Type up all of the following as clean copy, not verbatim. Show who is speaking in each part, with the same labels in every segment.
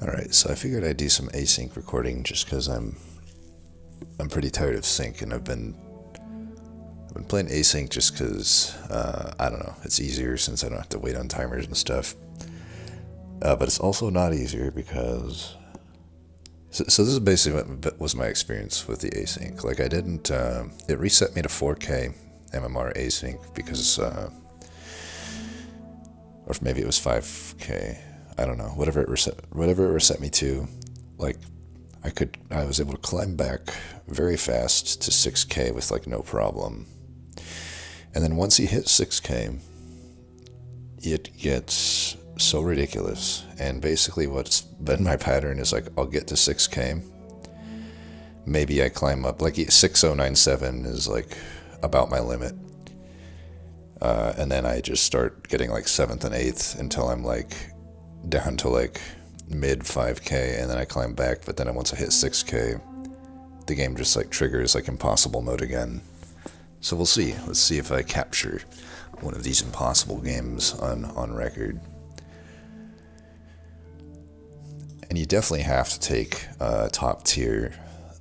Speaker 1: Alright, so I figured I'd do some async recording just because I'm pretty tired of sync, and I've been playing async just because, I don't know, it's easier since I don't have to wait on timers and stuff. But it's also not easier because... So this is basically what was my experience with the async. Like, I didn't... it reset me to 4K MMR async because... or maybe it was 5K. I don't know. Whatever it reset me to, like, I was able to climb back very fast to 6K with, like, no problem. And then once you hit 6K, it gets so ridiculous. And basically what's been my pattern is, like, I'll get to 6K. Maybe I climb up, like, 6097 is, like, about my limit. And then I just start getting, like, 7th and 8th until I'm, like, down to, like, mid 5K, and then I climb back. But then once I hit 6K, the game just, like, triggers, like, impossible mode again. So we'll see. Let's see if I capture one of these impossible games on record. And you definitely have to take top tier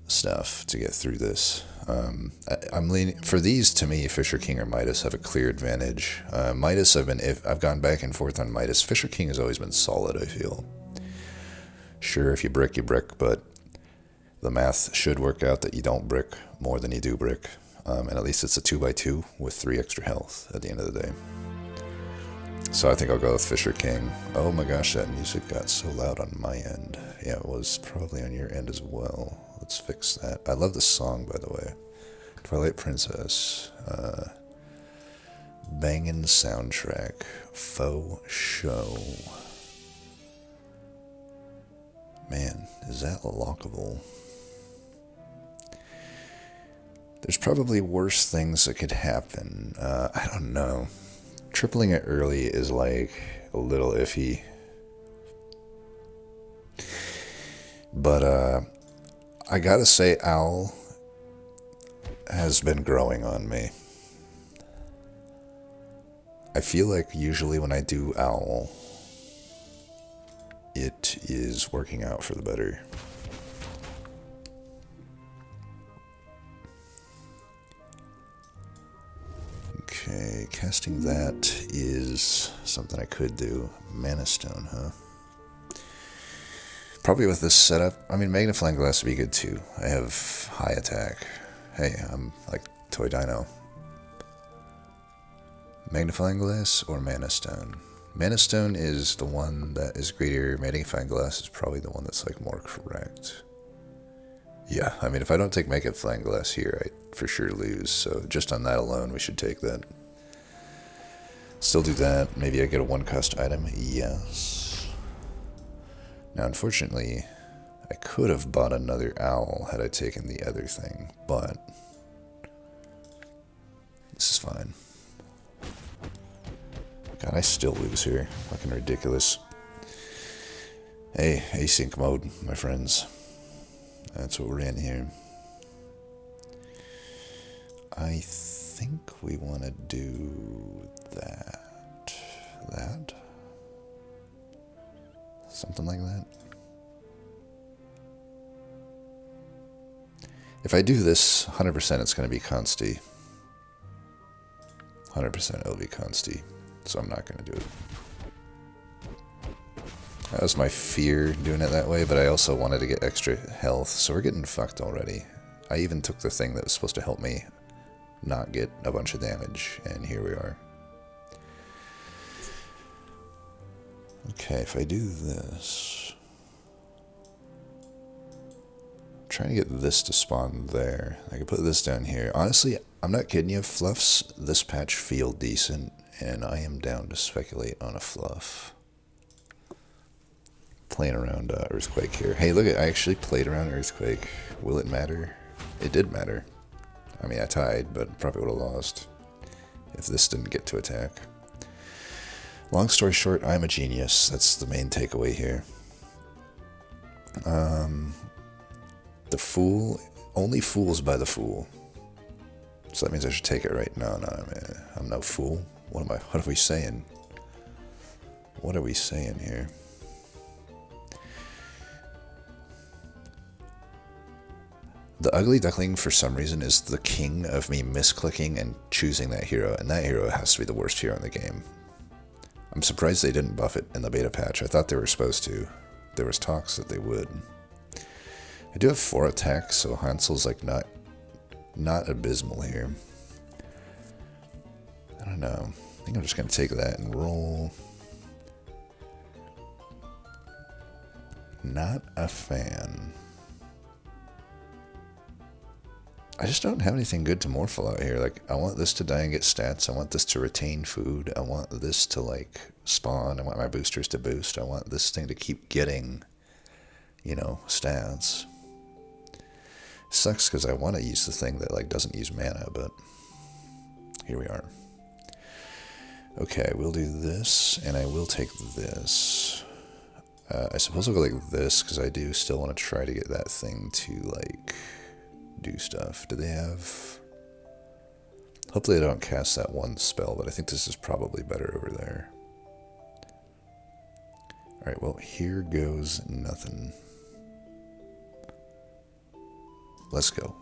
Speaker 1: stuff to get through this. I'm leaning for these. To me, Fisher King or Midas have a clear advantage. Midas, I've gone back and forth on Midas. Fisher King has always been solid, I feel. Sure, if you brick, you brick, but the math should work out that you don't brick more than you do brick. And at least it's a 2x2 with 3 extra health at the end of the day. So I think I'll go with Fisher King. Oh my gosh, that music got so loud on my end. Yeah, it was probably on your end as well. Let's fix that. I love this song, by the way. Twilight Princess. Bangin' soundtrack. Faux show. Man, is that lockable? There's probably worse things that could happen. I don't know. Tripling it early is, like, a little iffy. But, I gotta say, Owl has been growing on me. I feel like usually when I do Owl, it is working out for the better. Okay, casting that is something I could do. Mana Stone, huh? Probably with this setup, I mean, Magnifying Glass would be good too. I have high attack. Hey, I'm like Toy Dino. Magnifying Glass or Mana Stone? Mana Stone is the one that is greater. Magnifying Glass is probably the one that's, like, more correct. Yeah, I mean, if I don't take Magnifying Glass here, I for sure lose. So just on that alone, we should take that. Still do that. Maybe I get a 1-cost item. Yes. Now, unfortunately, I could have bought another Owl had I taken the other thing, but this is fine. God, I still lose here. Fucking ridiculous. Hey, async mode, my friends. That's what we're in here. I think we want to do that. That? Something like that. If I do this, 100% it's going to be Consti. 100% it'll be Consti. So I'm not going to do it. That was my fear doing it that way, but I also wanted to get extra health, so we're getting fucked already. I even took the thing that was supposed to help me not get a bunch of damage, and here we are. Okay, if I do this... I'm trying to get this to spawn there. I can put this down here. Honestly, I'm not kidding you. Fluffs this patch feel decent, and I am down to speculate on a fluff. Playing around Earthquake here. Hey, look, I actually played around Earthquake. Will it matter? It did matter. I mean, I tied, but probably would have lost if this didn't get to attack. Long story short, I'm a genius. That's the main takeaway here. The Fool, only fools by the Fool. So that means I should take it right now. No, I'm no fool. What are we saying? What are we saying here? The ugly duckling, for some reason, is the king of me misclicking and choosing that hero, and that hero has to be the worst hero in the game. I'm surprised they didn't buff it in the beta patch. I thought they were supposed to. There was talks that they would. I do have 4 attacks, so Hansel's like not abysmal here. I don't know. I think I'm just gonna take that and roll. Not a fan. I just don't have anything good to morphle out here. Like, I want this to die and get stats. I want this to retain food. I want this to, like, spawn. I want my boosters to boost. I want this thing to keep getting, you know, stats. Sucks because I want to use the thing that, like, doesn't use mana, but here we are. Okay, we'll do this, and I will take this. I suppose I'll go like this, because I do still want to try to get that thing to, like, do stuff. Do they have... Hopefully I don't cast that one spell, but I think this is probably better over there. Alright, well, here goes nothing. Let's go.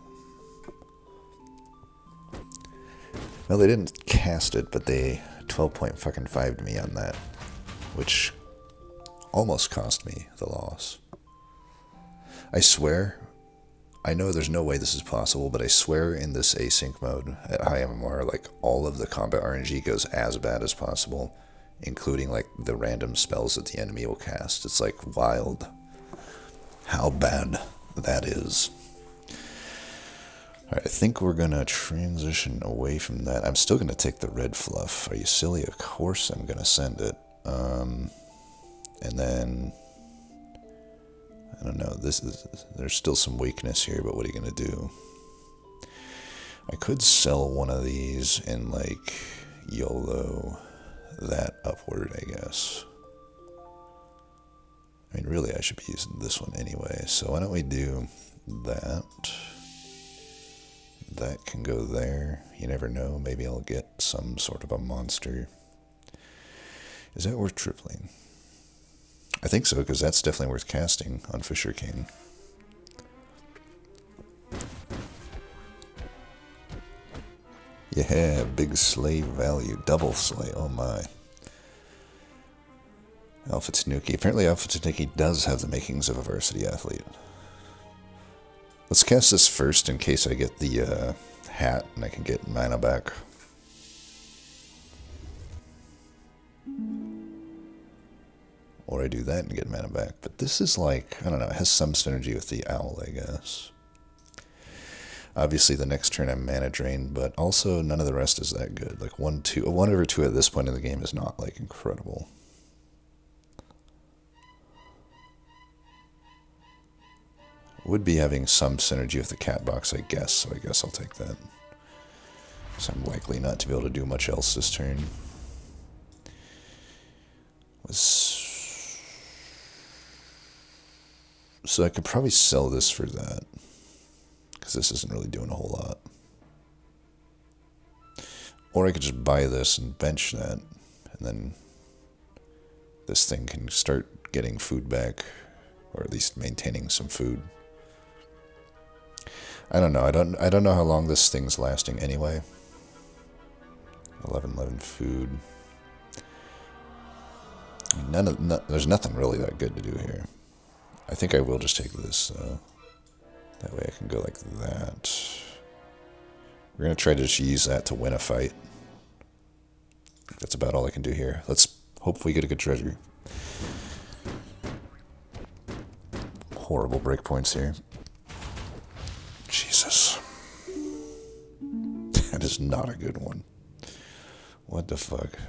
Speaker 1: Well, they didn't cast it, but they 12.5'd me on that, which almost cost me the loss. I swear, I know there's no way this is possible, but I swear in this async mode at high MMR, like, all of the combat RNG goes as bad as possible, including, like, the random spells that the enemy will cast. It's, like, wild how bad that is. Alright, I think we're going to transition away from that. I'm still going to take the red fluff. Are you silly? Of course I'm going to send it. And then, I don't know, there's still some weakness here, but what are you going to do? I could sell one of these and, like, YOLO that upward, I guess. I mean, really, I should be using this one anyway, so why don't we do that? That can go there. You never know. Maybe I'll get some sort of a monster. Is that worth tripling? I think so, because that's definitely worth casting on Fisher King. Yeah, big slave value. Double slave. Oh my. Alpha Tanuki. Apparently Alpha Tanuki does have the makings of a varsity athlete. Let's cast this first in case I get the hat and I can get mana back. Or I do that and get mana back. But this is like, I don't know, it has some synergy with the owl, I guess. Obviously the next turn I'm mana drained, but also none of the rest is that good. Like 1 over 2 at this point in the game is not, like, incredible. Would be having some synergy with the cat box, I guess, so I guess I'll take that. So I'm likely not to be able to do much else this turn. So I could probably sell this for that, because this isn't really doing a whole lot. Or I could just buy this and bench that, and then this thing can start getting food back, or at least maintaining some food. I don't know. I don't know how long this thing's lasting anyway. 11 food. There's nothing really that good to do here. I think I will just take this. That way I can go like that. We're gonna try to just use that to win a fight. That's about all I can do here. Let's hope we get a good treasure. Horrible breakpoints here. Jesus. That is not a good one. What the fuck?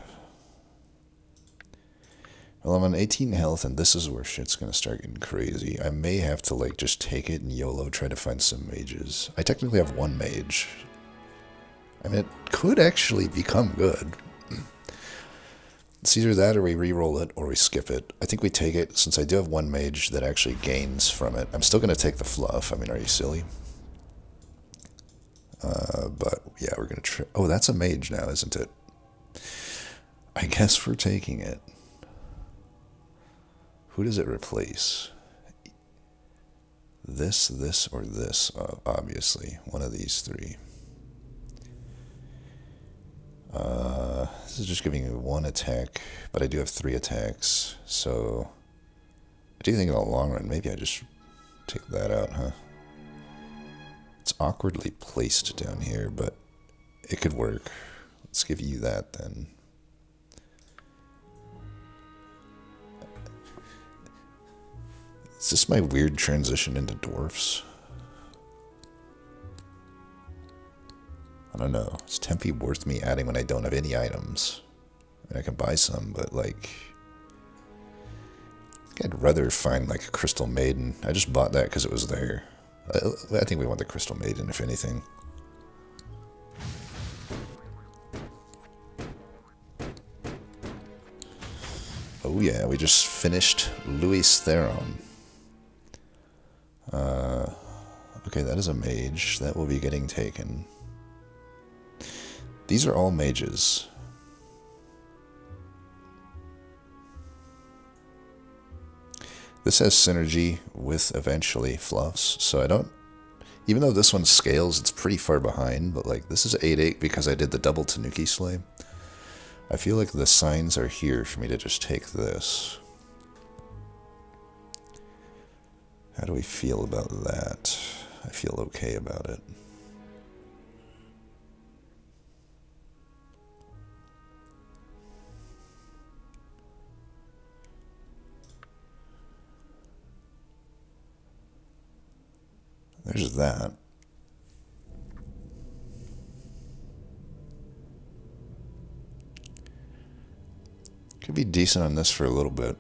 Speaker 1: Well, I'm on 18 health, and this is where shit's gonna start getting crazy. I may have to, like, just take it and YOLO, try to find some mages. I technically have 1 mage. I mean, it could actually become good. It's either that or we re-roll it or we skip it. I think we take it, since I do have 1 mage that actually gains from it. I'm still gonna take the fluff. I mean, are you silly? But yeah, we're gonna try. Oh, that's a mage now, isn't it? I guess we're taking it. Who does it replace? this, or this, obviously. One of these three. This is just giving me one attack, but I do have 3 attacks, so I do think in the long run, maybe I just take that out, huh? It's awkwardly placed down here, but it could work. Let's give you that then. Is this my weird transition into dwarfs? I don't know. Is Tempi worth me adding when I don't have any items? I mean, I can buy some, but like... I think I'd rather find like a Crystal Maiden. I just bought that because it was there. I think we want the Crystal Maiden, if anything. Oh yeah, we just finished Luis Theron. Okay, that is a mage. That will be getting taken. These are all mages. This has synergy with eventually fluffs, so I don't... Even though this one scales, it's pretty far behind, but like this is 8/8 because I did the double Tanuki Slay. I feel like the signs are here for me to just take this. How do we feel about that? I feel okay about it. There's that. Could be decent on this for a little bit.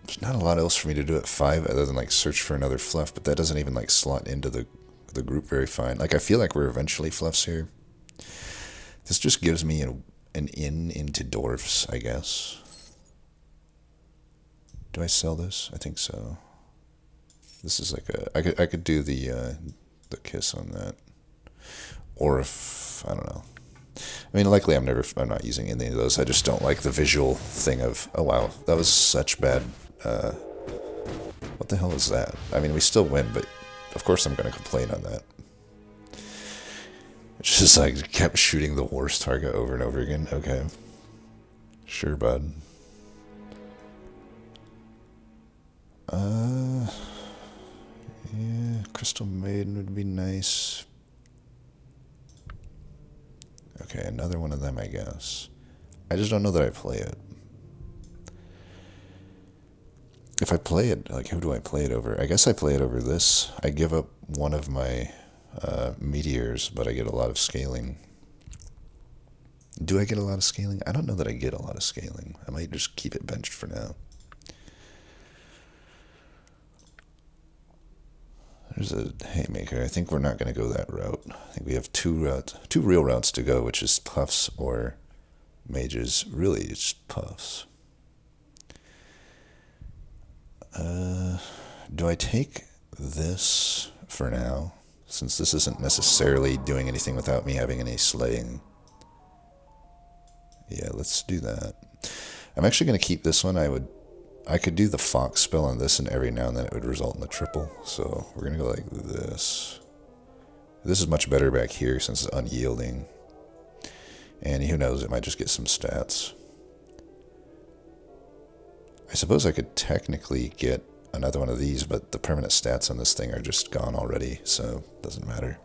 Speaker 1: There's not a lot else for me to do at 5 other than like search for another fluff, but that doesn't even like slot into the group very fine. Like I feel like we're eventually fluffs here. This just gives me an in into dwarfs, I guess. Do I sell this? I think so. This is like a... I could do the kiss on that. Or if... I don't know. I mean, likely I'm not using any of those. I just don't like the visual thing of... Oh, wow. That was such bad... what the hell is that? I mean, we still win, but of course I'm going to complain on that. It's just like kept shooting the worst target over and over again. Okay. Sure, bud. Yeah, Crystal Maiden would be nice. Okay, another one of them, I guess. I just don't know that I play it. If I play it, like, who do I play it over? I guess I play it over this. I give up one of my meteors, but I get a lot of scaling. Do I get a lot of scaling? I don't know that I get a lot of scaling. I might just keep it benched for now. There's a Haymaker. I think we're not going to go that route. I think we have two real routes to go, which is Puffs or Mages. Really, it's Puffs. Do I take this for now? Since this isn't necessarily doing anything without me having any slaying. Yeah, let's do that. I'm actually going to keep this one. I could do the Fox spell on this, and every now and then it would result in a triple. So we're going to go like this. This is much better back here since it's unyielding. And who knows, it might just get some stats. I suppose I could technically get another one of these, but the permanent stats on this thing are just gone already, so it doesn't matter.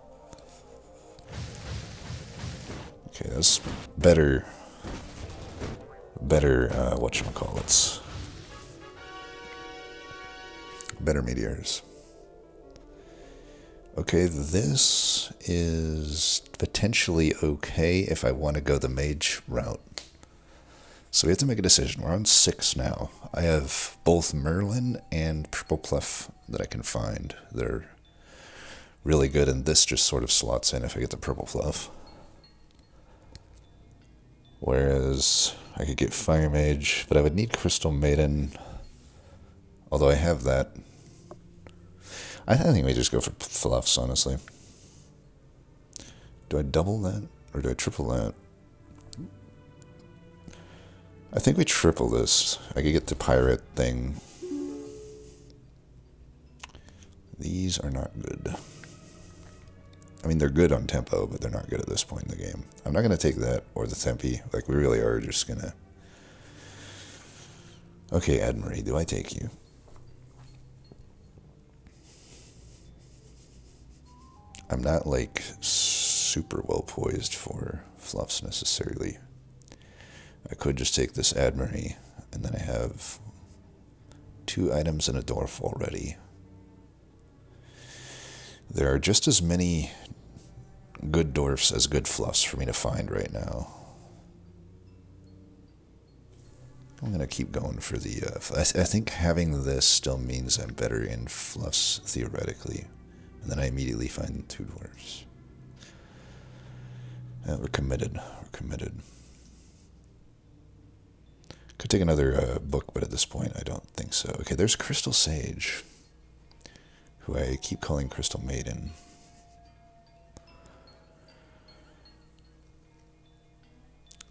Speaker 1: Okay, that's better, whatchamacallits. Better meteors. Okay, this is potentially okay if I want to go the mage route. So we have to make a decision. We're on 6 now. I have both Merlin and Purple Pluff that I can find. They're really good, and this just sort of slots in if I get the Purple Fluff. Whereas I could get Fire Mage, but I would need Crystal Maiden. Although I have that. I think we just go for Fluffs, honestly. Do I double that, or do I triple that? I think we triple this. I could get the pirate thing. These are not good. I mean, th're good on tempo, but they're not good at this point in the game. I'm not going to take that or the Tempi. Like, we really are just going to... Okay, Admarie, do I take you? I'm not, like, super well poised for fluffs necessarily. I could just take this Admarie, and then I have 2 items and a dwarf already. There are just as many good dwarfs as good fluffs for me to find right now. I'm going to keep going for the... I think having this still means I'm better in fluffs, theoretically. And then I immediately find 2 dwarfs. We're committed. We're committed. Could take another book, but at this point I don't think so. Okay, there's Crystal Sage, who I keep calling Crystal Maiden.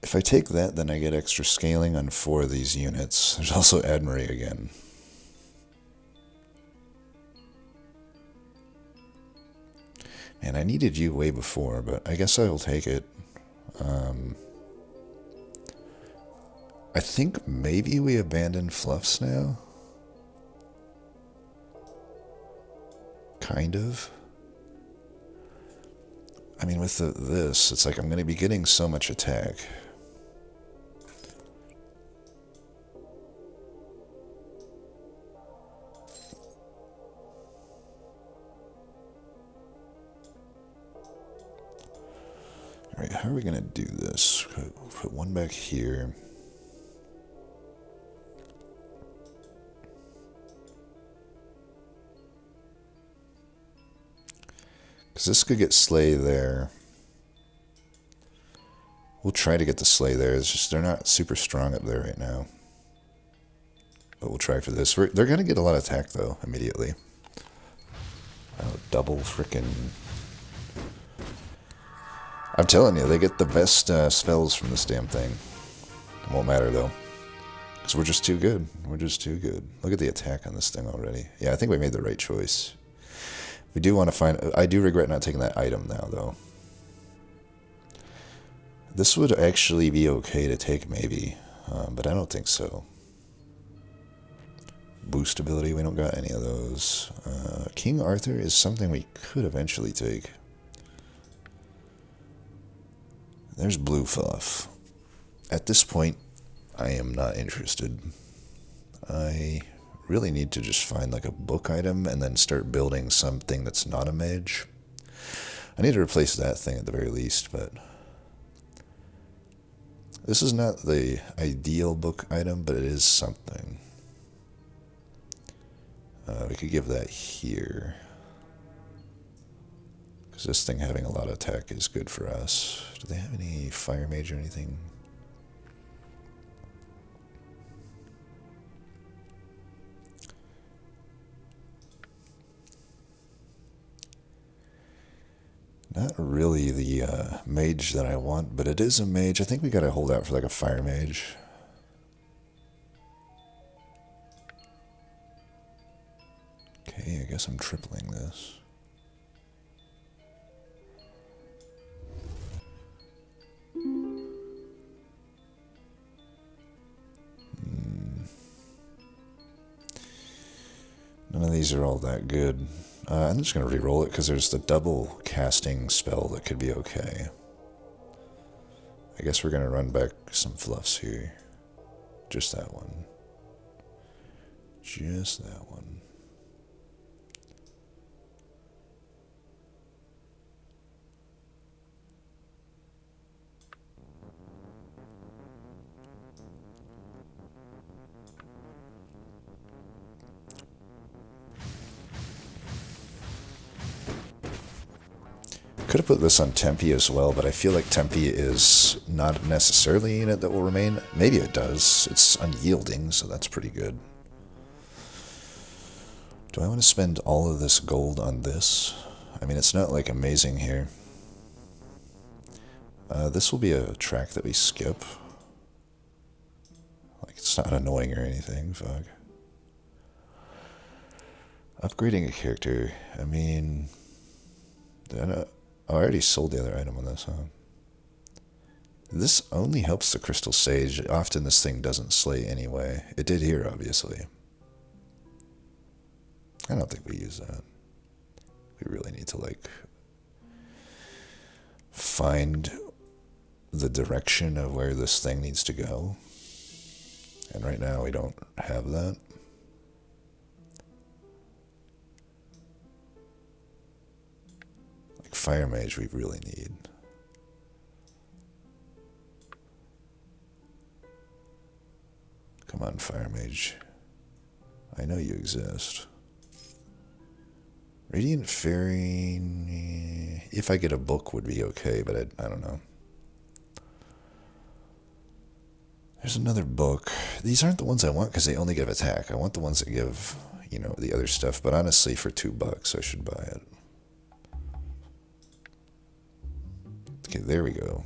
Speaker 1: If I take that, then I get extra scaling on 4 of these units. There's also Admarie again. And I needed you way before, but I guess I will take it. I think maybe we abandon fluffs now. Kind of. I mean, with this, it's like I'm going to be getting so much attack. Alright, how are we going to do this? Put 1 back here. Because this could get Slay there. We'll try to get the Slay there. It's just they're not super strong up there right now. But we'll try for this. They're going to get a lot of attack, though, immediately. Oh, double frickin'... I'm telling you, they get the best spells from this damn thing. It won't matter, though. Because we're just too good. We're just too good. Look at the attack on this thing already. Yeah, I think we made the right choice. We do want to find... I do regret not taking that item now, though. This would actually be okay to take, maybe. But I don't think so. Boost ability, we don't got any of those. King Arthur is something we could eventually take. There's blue fluff. At this point, I am not interested. I really need to just find like a book item and then start building something that's not a mage. I need to replace that thing at the very least, but... This is not the ideal book item, but it is something. We could give that here. Because this thing having a lot of attack is good for us. Do they have any fire mage or anything? Not really the mage that I want, but it is a mage. I think we gotta hold out for like a fire mage. Okay, I guess I'm tripling this. None of these are all that good. I'm just going to re-roll it because there's the double casting spell that could be okay. I guess we're going to run back some fluffs here. Just that one. Just that one. Could have put this on Tempi as well, but I feel like Tempi is not necessarily a unit that will remain. Maybe it does. It's unyielding, so that's pretty good. Do I want to spend all of this gold on this? I mean, it's not like amazing here. This will be a track that we skip. Like, it's not annoying or anything, fuck. Upgrading a character, I mean, I already sold the other item on this, huh? This only helps the Crystal Sage. Often this thing doesn't slay anyway. It did here, obviously. I don't think we use that. We really need to, like, find the direction of where this thing needs to go. And right now we don't have that. Like Fire Mage we really need. Come on, Fire Mage. I know you exist. Radiant Fairy... If I get a book would be okay, but I don't know. There's another book. These aren't the ones I want because they only give attack. I want the ones that give, you know, the other stuff. But honestly, for $2 I should buy it. Okay, there we go.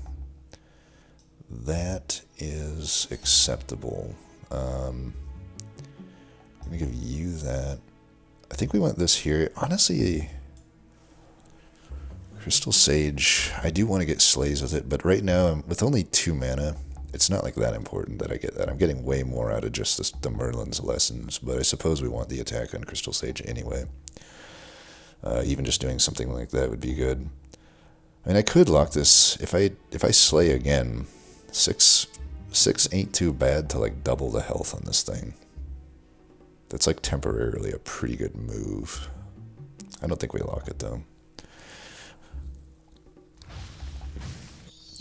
Speaker 1: That is acceptable. I'm going to give you that. I think we want this here. Honestly, Crystal Sage, I do want to get Slays with it, but right now, with only 2 mana, it's not like that important that I get that. I'm getting way more out of just the Merlin's lessons, but I suppose we want the attack on Crystal Sage anyway. Even just doing something like that would be good. I mean, I could lock this. If I slay again, 6 ain't too bad to like double the health on this thing. That's like temporarily a pretty good move. I don't think we lock it though.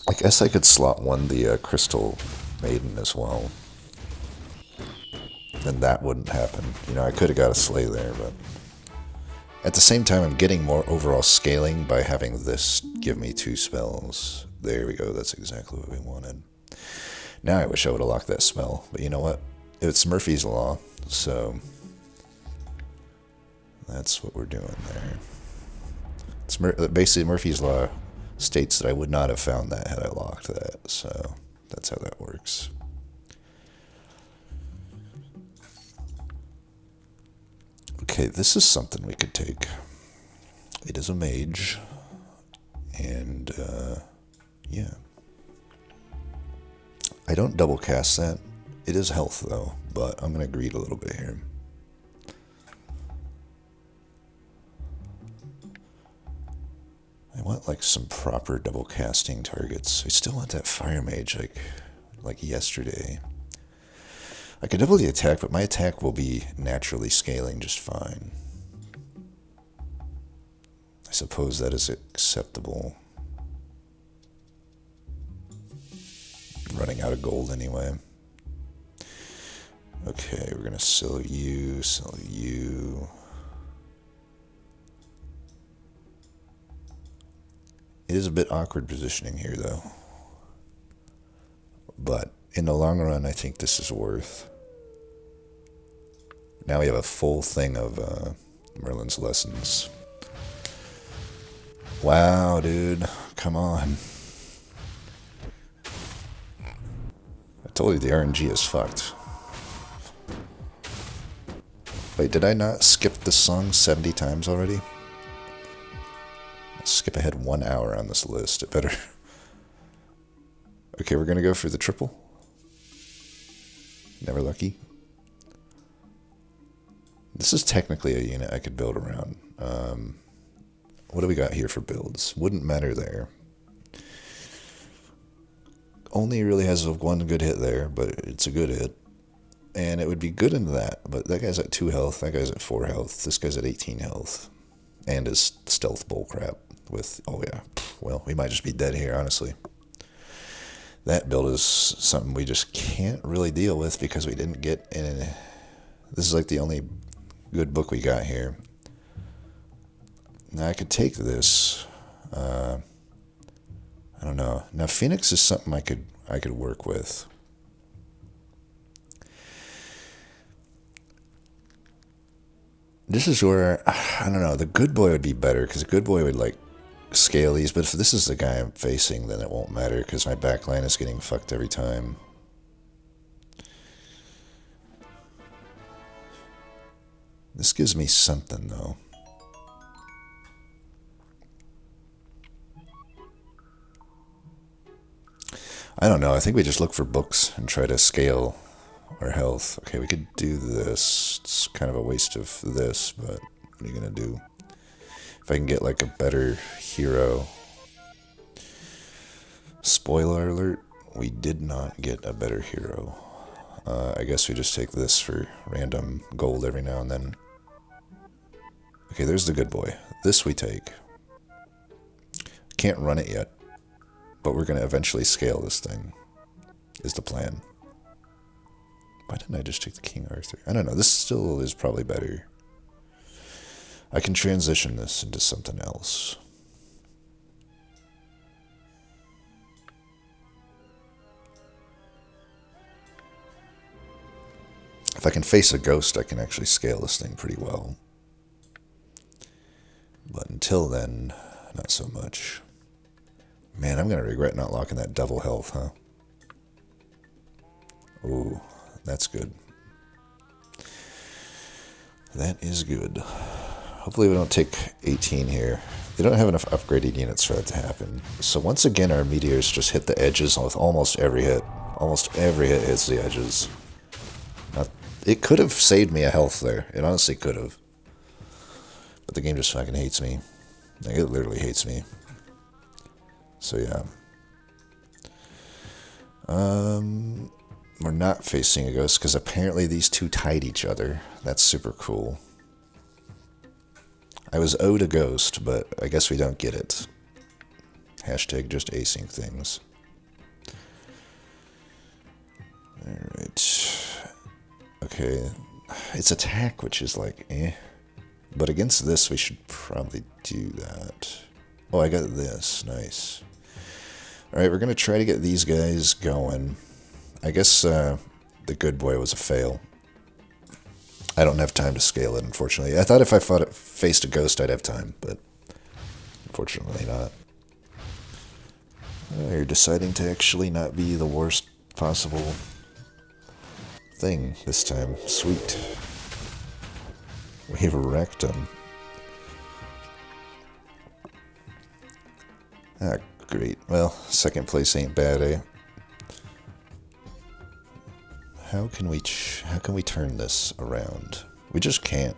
Speaker 1: I guess I could slot one the Crystal Maiden as well. Then that wouldn't happen. You know, I could have got a slay there, but at the same time, I'm getting more overall scaling by having this give me 2 spells. There we go. That's exactly what we wanted. Now I wish I would have locked that spell, but you know what? It's Murphy's Law, so that's what we're doing there. It's basically Murphy's Law states that I would not have found that had I locked that, so that's how that works. Okay, this is something we could take. It is a mage, and yeah. I don't double cast that. It is health though, but I'm going to greed a little bit here. I want like some proper double casting targets. I still want that Fire Mage like yesterday. I could double the attack, but my attack will be naturally scaling just fine. I suppose that is acceptable. Running out of gold anyway. Okay, we're gonna sell you, sell you. It is a bit awkward positioning here though. But in the long run, I think this is worth. Now we have a full thing of Merlin's lessons. Wow, dude. Come on. I told you the RNG is fucked. Wait, did I not skip this song 70 times already? I'll skip ahead 1 hour on this list. It better... Okay, we're gonna go for the triple. Never lucky. This is technically a unit I could build around. What do we got here for builds? Wouldn't matter there. Only really has 1 good hit there, but it's a good hit. And it would be good into that, but that guy's at 2 health, that guy's at 4 health, this guy's at 18 health. And his stealth bullcrap with, oh yeah, well, we might just be dead here, honestly. That build is something we just can't really deal with because we didn't get in. This is like the only good book we got here. Now I could take this. I don't know. Now Phoenix is something I could work with. This is where I don't know. The good boy would be better because the good boy would like scale these, but if this is the guy I'm facing, then it won't matter because my backline is getting fucked every time. This gives me something, though. I don't know. I think we just look for books and try to scale our health. Okay, we could do this. It's kind of a waste of this, but what are you going to do? If I can get like a better hero. Spoiler alert, we did not get a better hero. I guess we just take this for random gold every now and then. Okay, there's the good boy. This we take. Can't run it yet, but we're going to eventually scale this thing, is the plan. Why didn't I just take the King Arthur? I don't know, this still is probably better. I can transition this into something else. If I can face a ghost, I can actually scale this thing pretty well. But until then, not so much. Man, I'm going to regret not locking that double health, huh? Ooh, that's good. That is good. Hopefully we don't take 18 here. They don't have enough upgraded units for that to happen. So once again, our meteors just hit the edges with almost every hit. Almost every hit hits the edges. Now, it could have saved me a health there. It honestly could have. But the game just fucking hates me. Like, it literally hates me. So yeah. We're not facing a ghost because apparently these two tied each other. That's super cool. I was owed a ghost, but I guess we don't get it. Hashtag just acing things. Alright. Okay. It's attack, which is like, eh. But against this, we should probably do that. Oh, I got this. Nice. Alright, we're going to try to get these guys going. I guess the good boy was a fail. I don't have time to scale it, unfortunately. I thought if I faced a ghost, I'd have time, but unfortunately not. You're deciding to actually not be the worst possible thing this time. Sweet. We've wrecked him. Ah, great. Well, second place ain't bad, eh? How can we turn this around? We just can't.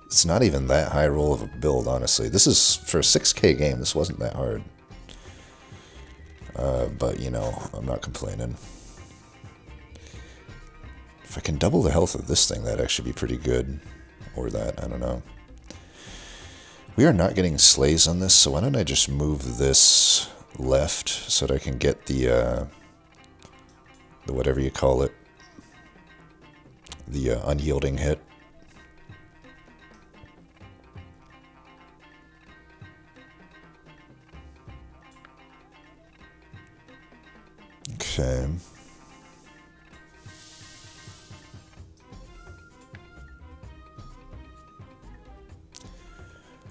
Speaker 1: It's not even that high roll of a build, honestly. This is, for a 6K game, this wasn't that hard. But, you know, I'm not complaining. If I can double the health of this thing, that'd actually be pretty good. Or that, I don't know. We are not getting slays on this, so why don't I just move this left so that I can get the whatever you call it, the unyielding hit. Okay.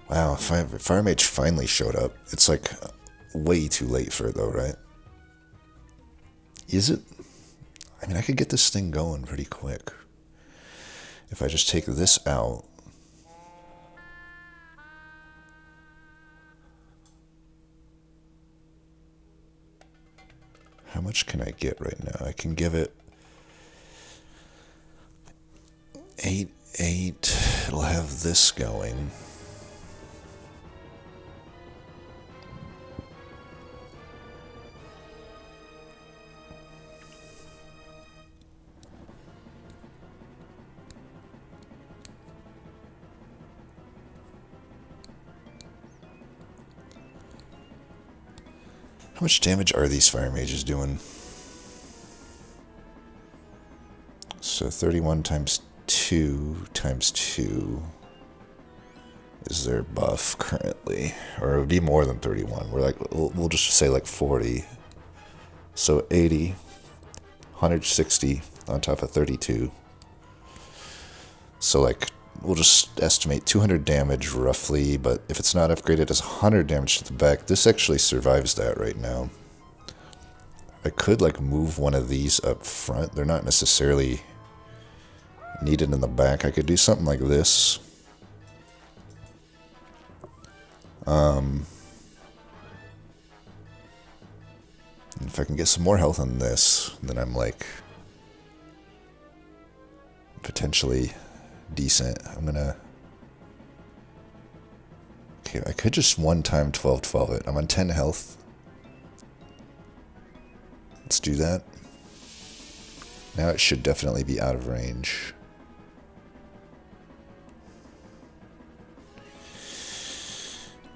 Speaker 1: Wow, Fire Mage finally showed up. It's like way too late for it though, right? Is it? I mean, I could get this thing going pretty quick. If I just take this out. How much can I get right now? I can give it 8, 8. It'll have this going. How much damage are these Fire Mages doing? So 31 times 2 times 2 is their buff currently. Or it would be more than 31. We're like, we'll just say like 40. So 80, 160 on top of 32. So like, we'll just estimate 200 damage roughly, but if it's not upgraded as 100 damage to the back, this actually survives that right now. I could like move one of these up front. They're not necessarily need it in the back. I could do something like this. If I can get some more health on this, then I'm like potentially decent. I'm gonna... Okay, I could just one time 12-12 it. I'm on 10 health. Let's do that. Now it should definitely be out of range.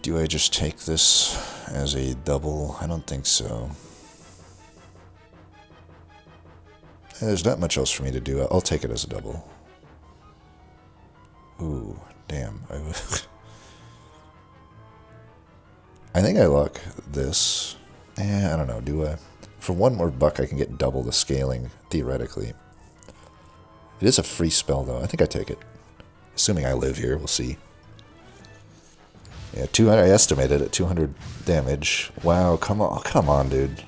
Speaker 1: Do I just take this as a double? I don't think so. There's not much else for me to do. I'll take it as a double. Ooh, damn. I think I luck this. I don't know. Do I? For one more buck, I can get double the scaling, theoretically. It is a free spell, though. I think I take it. Assuming I live here, we'll see. Yeah, 200. I estimated at 200 damage. Wow, come on, dude.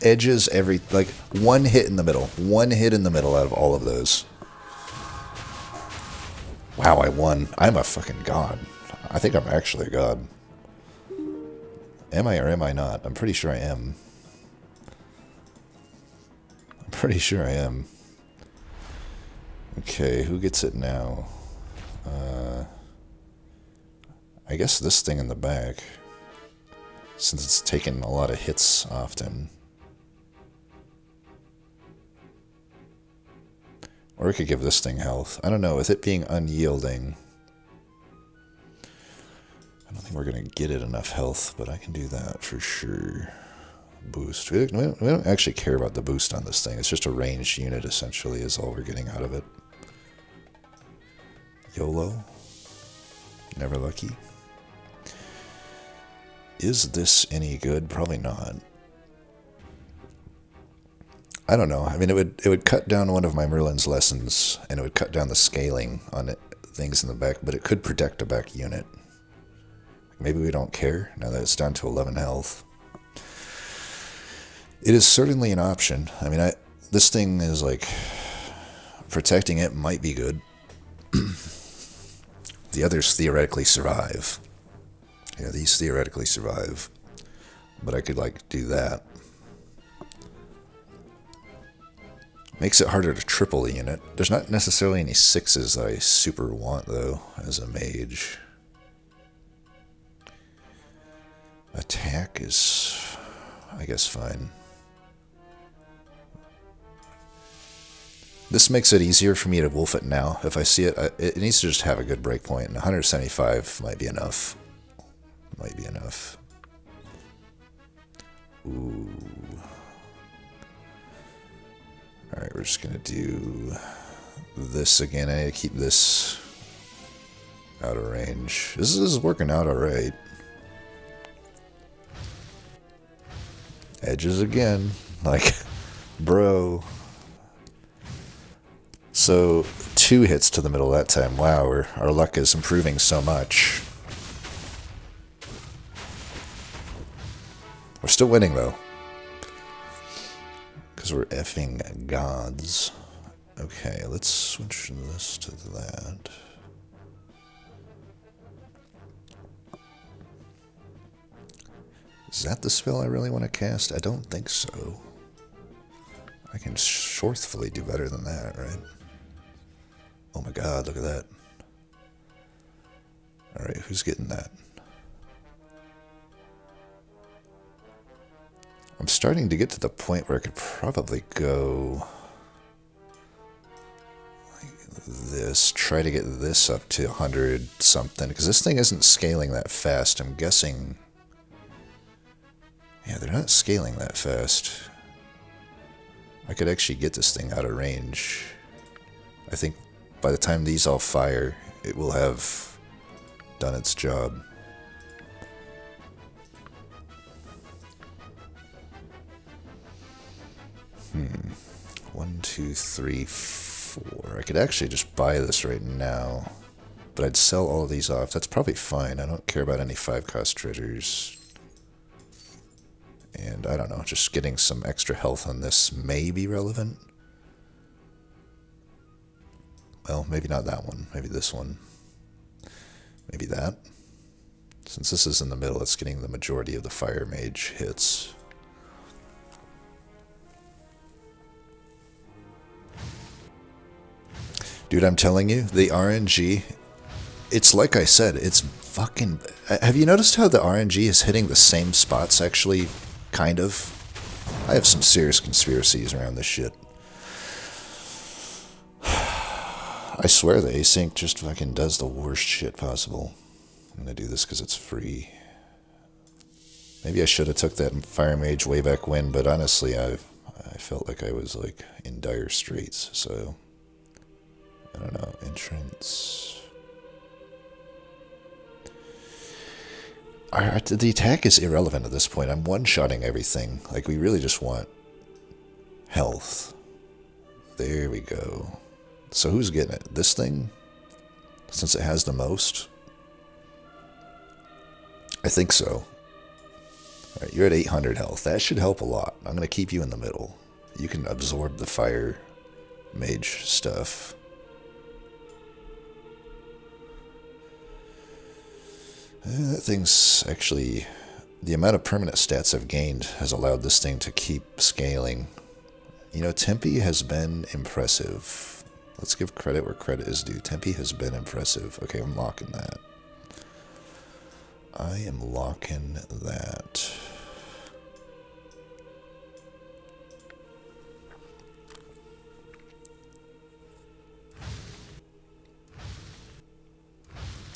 Speaker 1: Edges every... Like, one hit in the middle. One hit in the middle out of all of those. Wow, I won. I'm a fucking god. I think I'm actually a god. Am I or am I not? I'm pretty sure I am. I'm pretty sure I am. Okay, who gets it now? I guess this thing in the back. Since it's taken a lot of hits often. Or we could give this thing health. I don't know, with it being unyielding, I don't think we're going to get it enough health, but I can do that for sure. Boost. We don't actually care about the boost on this thing. It's just a ranged unit, essentially, is all we're getting out of it. YOLO. Never lucky. Is this any good? Probably not. I don't know. I mean, it would cut down one of my Merlin's lessons, and it would cut down the scaling on it, things in the back, but it could protect a back unit. Maybe we don't care, now that it's down to 11 health. It is certainly an option. I mean, this thing is like... Protecting it might be good. The others theoretically survive. Yeah, these theoretically survive. But I could, like, do that. Makes it harder to triple the unit. There's not necessarily any 6s that I super want, though, as a mage. Attack is, I guess, fine. This makes it easier for me to wolf it now. If I see it, it needs to just have a good breakpoint, and 175 might be enough. Might be enough. Ooh. Alright, we're just going to do this again. I need to keep this out of range. This is working out alright. Edges again. Like, bro. So, 2 hits to the middle that time. Wow, our luck is improving so much. We're still winning, though. Because we're effing gods. Okay, let's switch this to that. Is that the spell I really want to cast? I don't think so. I can shortfully do better than that, right? Oh my god, look at that. Alright, who's getting that? I'm starting to get to the point where I could probably go like this, try to get this up to 100 something, because this thing isn't scaling that fast. I'm guessing, yeah, they're not scaling that fast. I could actually get this thing out of range. I think by the time these all fire, it will have done its job. 1, 2, 3, 4. I could actually just buy this right now, but I'd sell all of these off. That's probably fine. I don't care about any 5-cost treasures. And I don't know, just getting some extra health on this may be relevant. Well, maybe not that one. Maybe this one. Maybe that. Since this is in the middle, it's getting the majority of the fire mage hits. Dude, I'm telling you, the RNG, it's like I said, it's fucking... Have you noticed how the RNG is hitting the same spots, actually? Kind of. I have some serious conspiracies around this shit. I swear the async just fucking does the worst shit possible. I'm gonna do this because it's free. Maybe I should have took that Fire Mage way back when, but honestly, I felt like I was like in dire straits, so... I don't know, entrance... The attack is irrelevant at this point. I'm one-shotting everything. Like, we really just want health. There we go. So who's getting it? This thing? Since it has the most? I think so. Alright, you're at 800 health. That should help a lot. I'm going to keep you in the middle. You can absorb the fire mage stuff. That thing's actually... The amount of permanent stats I've gained has allowed this thing to keep scaling. You know, Tempi has been impressive. Let's give credit where credit is due. Tempi has been impressive. Okay, I'm locking that. I am locking that.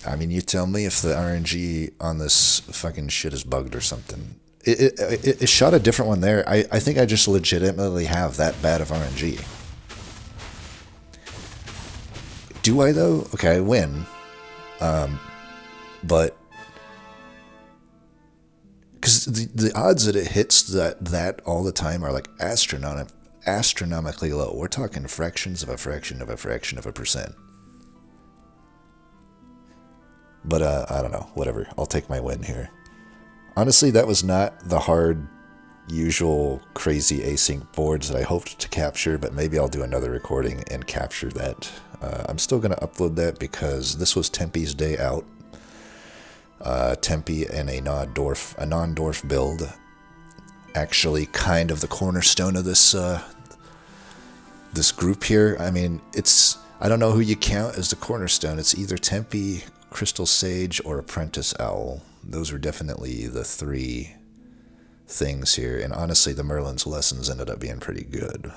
Speaker 1: I mean, you tell me if the RNG on this fucking shit is bugged or something. It shot a different one there. I think I just legitimately have that bad of RNG. Do I, though? Okay, I win. But... Because the odds that it hits that all the time are like astronomically low. We're talking fractions of a fraction of a fraction of a percent. But, I don't know. Whatever. I'll take my win here. Honestly, that was not the hard, usual, crazy async boards that I hoped to capture, but maybe I'll do another recording and capture that. I'm still going to upload that because this was Tempi's day out. Tempi and a non-dwarf build. Actually, kind of the cornerstone of this, this group here. I mean, it's... I don't know who you count as the cornerstone. It's either Tempi... Crystal Sage, or Apprentice Owl. Those were definitely the three things here, and honestly, the Merlin's lessons ended up being pretty good.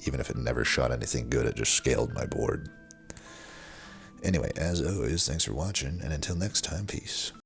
Speaker 1: Even if it never shot anything good, it just scaled my board. Anyway, as always, thanks for watching, and until next time, peace.